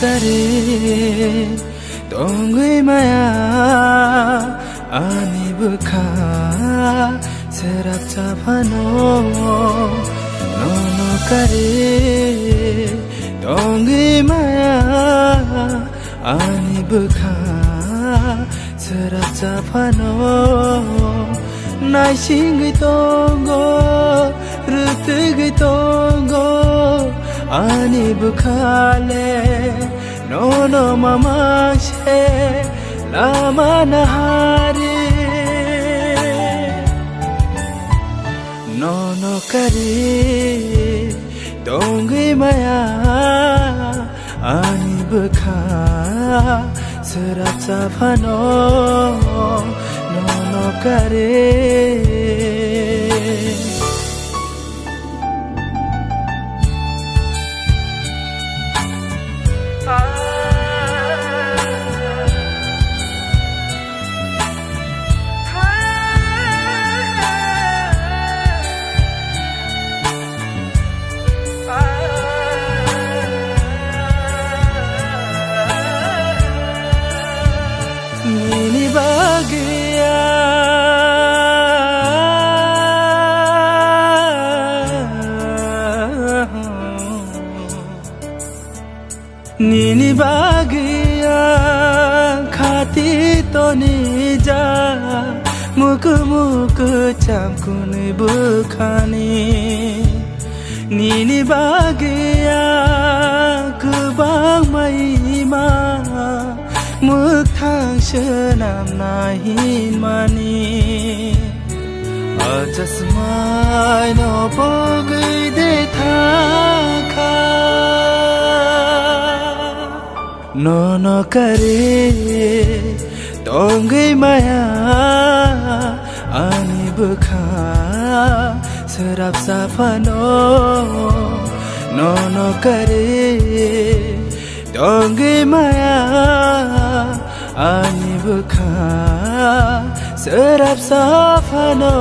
करे Tongui maya ani bukha serap chapano nono kare Tongui maya ani bukha serap chapano nai singi tongo rutugi tongo ani bukha le Nono mama she lama nahari Nono kare Tongui maya ani bukha serap chapano Nono kare Nini bahagia Nini bahagia khati to nija muku muku chamkuni bukhani Nini bahagia kubang maima Mukhang shenam nahin mani Ajasmai no pogui de thaka Nono kare Tongui maya ani bukha serap chapano Nono kare Tongui maya ani bukha serap chapano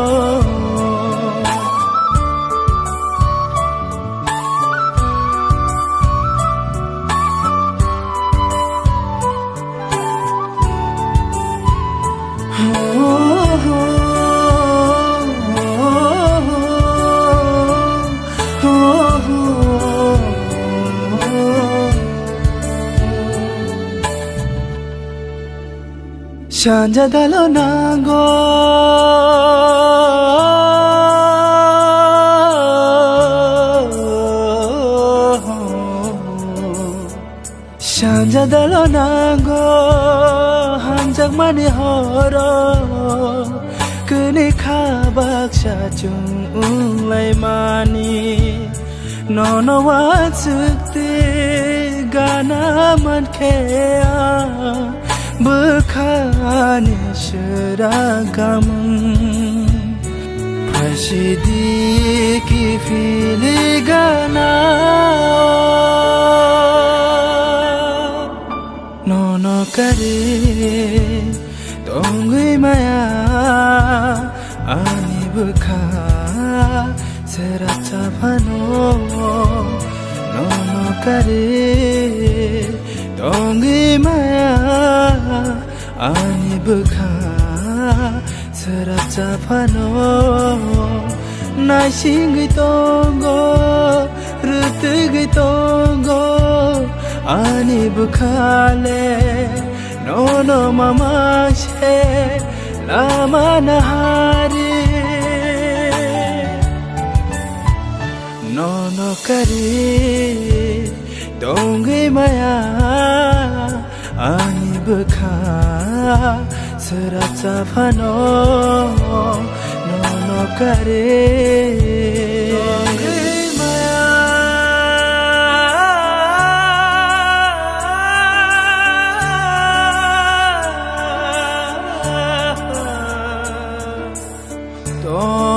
Shanja dalo nango Shanja dalo nango hanjak mani horo Kuni khabak shachung lai mani Nono watsukte gana man khea Bukhani shiragam Prashidi ki filigana Nono kare Tongui maya ani bukha serap chapano Nono kare Tongui maya ani bukha serap chapano nai singi tongo rutugi tongo ani bukha le nono mama she lama nahari Nono kare Tongui maya ani bukha serap chapano Nono kare Tongui maya Tongui